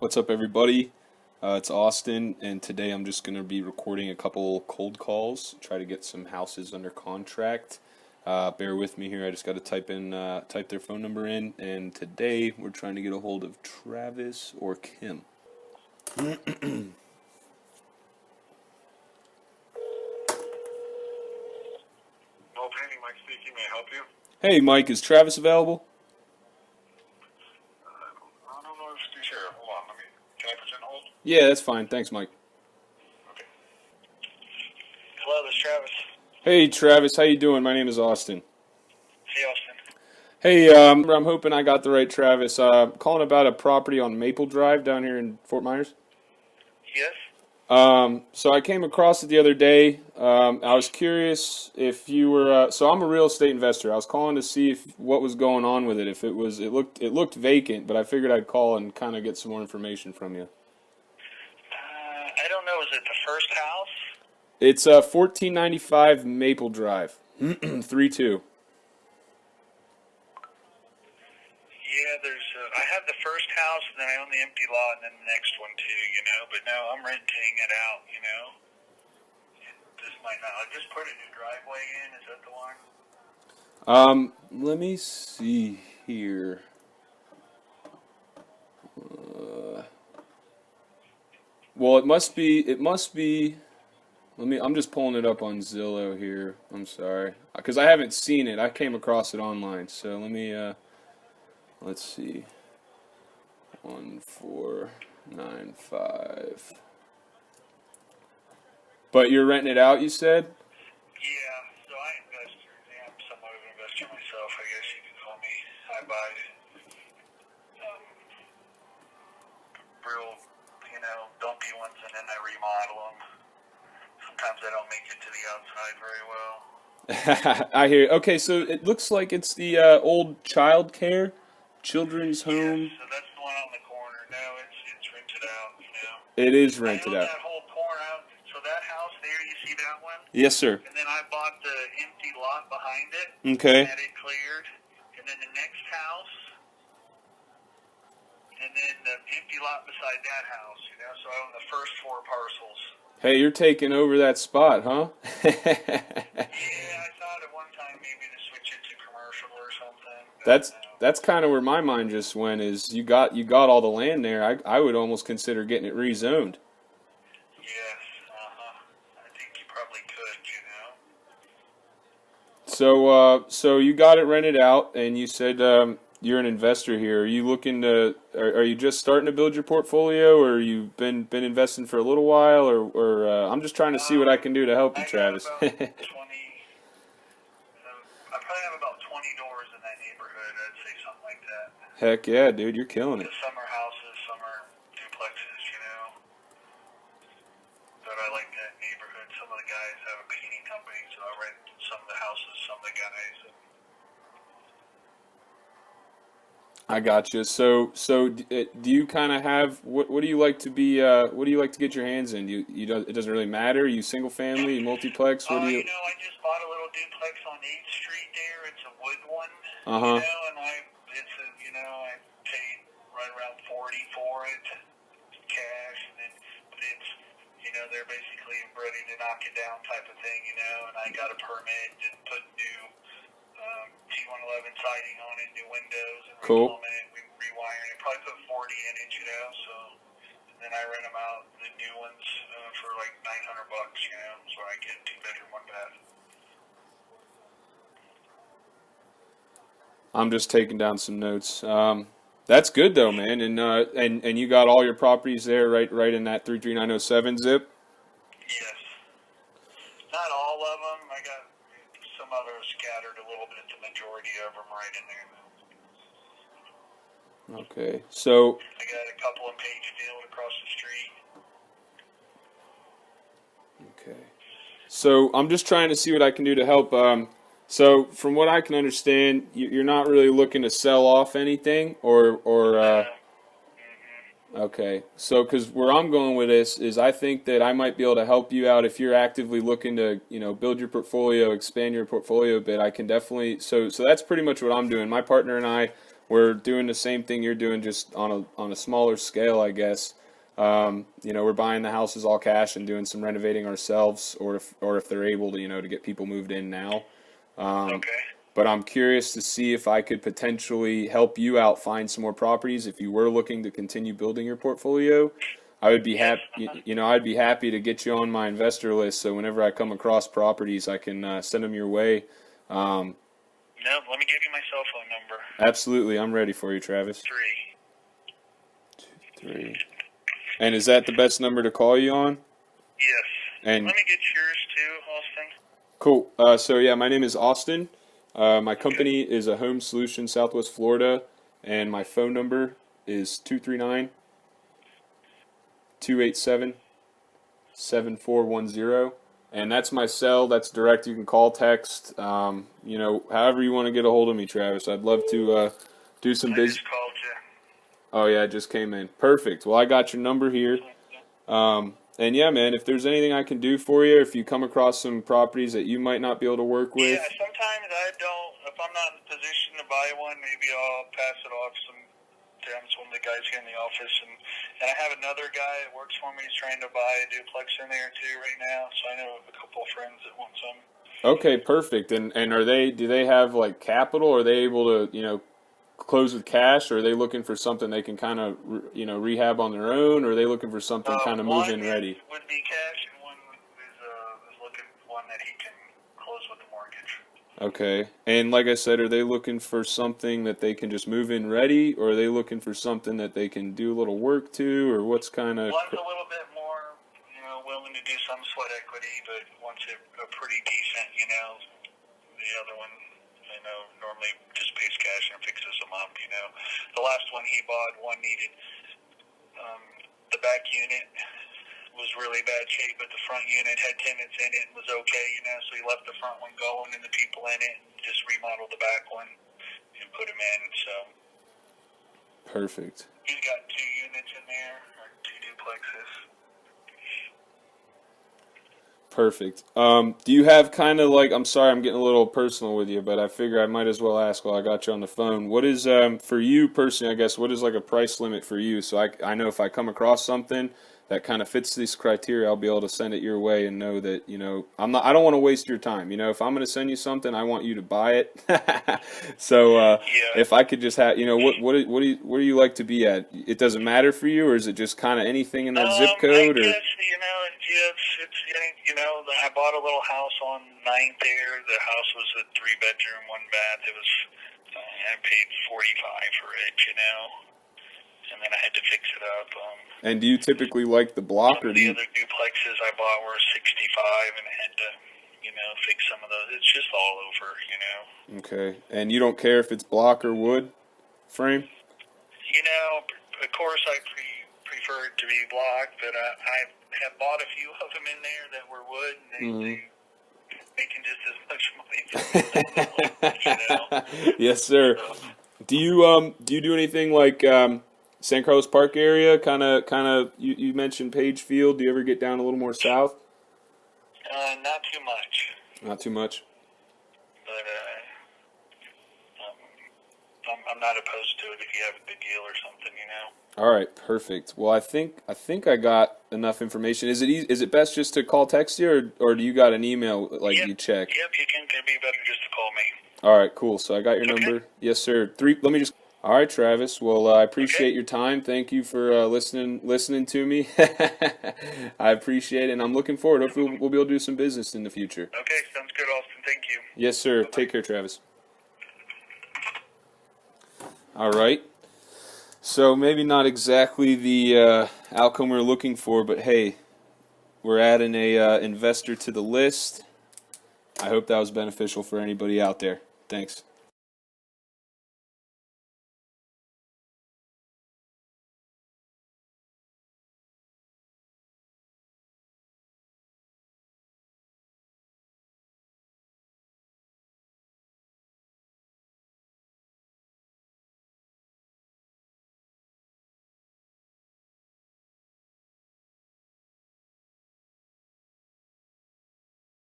What's up, everybody? It's Austin, and today I'm just going to be recording a couple cold calls, try to get some houses under contract. Bear with me here. I just got to type their phone number in, and today we're trying to get a hold of Travis or Kim. Hello, Penny, Mike speaking. May I help you? Hey, Mike, is Travis available? I don't know if he's here. Hold on. Can I put you on hold? Yeah, that's fine. Thanks, Mike. Okay. Hello, this is Travis. Hey, Travis, how you doing? My name is Austin. Hey, Austin. Hey, I'm hoping I got the right Travis. Calling about a property on Maple Drive down here in Fort Myers. Yes? So I came across it the other day. I was curious if you were. So I'm a real estate investor. I was calling to see if what was going on with it. If it was, it looked vacant, but I figured I'd call and kind of get some more information from you. I don't know. Is it the first house? It's 1495 Maple Drive, 3-2. Yeah, I have the first house, and then I own the empty lot, and then the next one too, but now I'm renting it out, This might not, I just put a new driveway in, is that the one? Let me see here. Well, it must be. I'm just pulling it up on Zillow here. I'm sorry, because I haven't seen it. I came across it online. So let's see. 1495. But you're renting it out, you said? Yeah, so I'm somewhat of an investor myself, I guess you could call me. I buy real, dumpy ones, and then I remodel them. Sometimes I don't make it to the outside very well. I hear. Okay, so it looks like it's the old children's home. Yes, so that's the one on the corner. No, it's rented out, It is rented I own out. that whole corner out. So that house there, you see that one? Yes, sir. And then I bought the empty lot behind it. Okay. Had it cleared. And then the next house. And then the empty lot beside that house, So I own the first 4 parcels. Hey, you're taking over that spot, huh? Yeah, I thought at one time maybe to switch it to commercial or something. That's kind of where my mind just went. Is you got all the land there. I would almost consider getting it rezoned. Yes, I think you probably could, So you got it rented out, and you said you're an investor here. Are you looking to? Are you just starting to build your portfolio, or you've been investing for a little while, or I'm just trying to see what I can do to help you, Travis. I got about 20. I probably have about 20 doors in that neighborhood. I'd say something like that. Heck yeah, dude, you're killing it. Some are houses, some are duplexes, But I like that neighborhood. Some of the guys have a painting company, so I rent some of the houses, some of the guys. I got you. So do you kind of have what do you like to be? What do you like to get your hands in? It doesn't really matter. You single family, you multiplex. What do you? I just bought a little duplex on 8th Street there. It's a wood one. Uh-huh. And I paid right around 40 for it, cash, and then but it's they're basically ready to knock it down type of thing, and I got a permit and put new T111 siding on it, new windows, and Cool. we rewiring it. Probably put 40 in it, so and then I rent them out, the new ones, for like $900, so I get 2-bedroom, 1-bath. I'm just taking down some notes. That's good though, man. And you got all your properties there, right in that 33907 zip. Yes. Not all of them. I got some others scattered a little bit. The majority of them right in there. Okay. So I got a couple in Pagefield across the street. okay. So I'm just trying to see what I can do to help. So from what I can understand, you're not really looking to sell off anything, or okay. So because where I'm going with this is I think that I might be able to help you out if you're actively looking to build your portfolio, expand your portfolio a bit. I can definitely. So that's pretty much what I'm doing. My partner and I we're doing the same thing you're doing, just on a smaller scale, I guess. We're buying the houses all cash and doing some renovating ourselves, or if they're able to, to get people moved in now. Okay. But I'm curious to see if I could potentially help you out find some more properties if you were looking to continue building your portfolio. I would be Yes. happy, I'd be happy to get you on my investor list. So whenever I come across properties, I can send them your way. No, let me give you my cell phone number. Absolutely, I'm ready for you, Travis. 3. 3. And is that the best number to call you on? Yes. And let me get yours too, Austin. cool. So yeah, my name is Austin. My company is a Home Solution, Southwest Florida, and my phone number is 239-287-7410. And that's my cell. That's direct. You can call, text, however you want to get a hold of me, Travis. I'd love to do some I business. just called you. Oh yeah, it just came in. Perfect. Well, I got your number here. And yeah, man, if there's anything I can do for you, if you come across some properties that you might not be able to work with. Yeah, sometimes I don't. If I'm not in a position to buy one, maybe I'll pass it off to one of the guys here in the office. And I have another guy that works for me. He's trying to buy a duplex in there too right now. So I know a couple of friends that want some. Okay, perfect. And do they have like capital? Are they able to, close with cash, or are they looking for something they can kind of, rehab on their own, or are they looking for something kind of move-in ready? One would be cash, and one is looking for one that he can close with the mortgage. Okay. And like I said, are they looking for something that they can just move in ready, or are they looking for something that they can do a little work to, or what's kind of... One's a little bit more, willing to do some sweat equity, but wants it pretty decent, The other one, normally just pays cash and fixes them up, The last one he bought, one needed, the back unit was really bad shape, but the front unit had tenants in it and was okay, so he left the front one going and the people in it and just remodeled the back one and put them in, so. Perfect. He's got 2 units in there, or 2 duplexes. Perfect. Do you have kind of like, I'm sorry I'm getting a little personal with you, but I figure I might as well ask while I got you on the phone. What is, for you personally, I guess, what is like a price limit for you? So I know if I come across something that kind of fits these criteria, I'll be able to send it your way and know that, I don't want to waste your time. If I'm going to send you something, I want you to buy it. So, Yeah. if I could just have, what do you like to be at? It doesn't matter for you, or is it just kind of anything in that zip code? I guess, I bought a little house on 9th there. The house was a 3-bedroom, 1-bath. It was, I paid $45 for it, and then I had to fix it up. And do you typically like the block, or do the you... other duplexes I bought were 65, and I had to, fix some of those. It's just all over, Okay. And you don't care if it's block or wood frame? Of course I prefer it to be block, but I have bought a few of them in there that were wood, and they making just as much money. Yes, sir. So, Do you do anything like San Carlos Park area? Kind of. You mentioned Page Field. Do you ever get down a little more south? not too much. Not too much. But I'm not opposed to it if you have a good deal or something, All right, perfect. Well, I think I got enough information. Is it best just to call, text you, or do you got an email you check? Yep, you can. It'd be better just to call me. All right, cool. So I got your number. Yes, sir. 3. Let me just. All right, Travis. Well, I appreciate your time. Thank you for listening to me. I appreciate it, and I'm looking forward. Hopefully, we'll be able to do some business in the future. Okay, sounds good, Austin. Thank you. Yes, sir. Bye-bye. Take care, Travis. All right. So maybe not exactly the outcome we're looking for, but hey, we're adding a investor to the list. I hope that was beneficial for anybody out there. Thanks.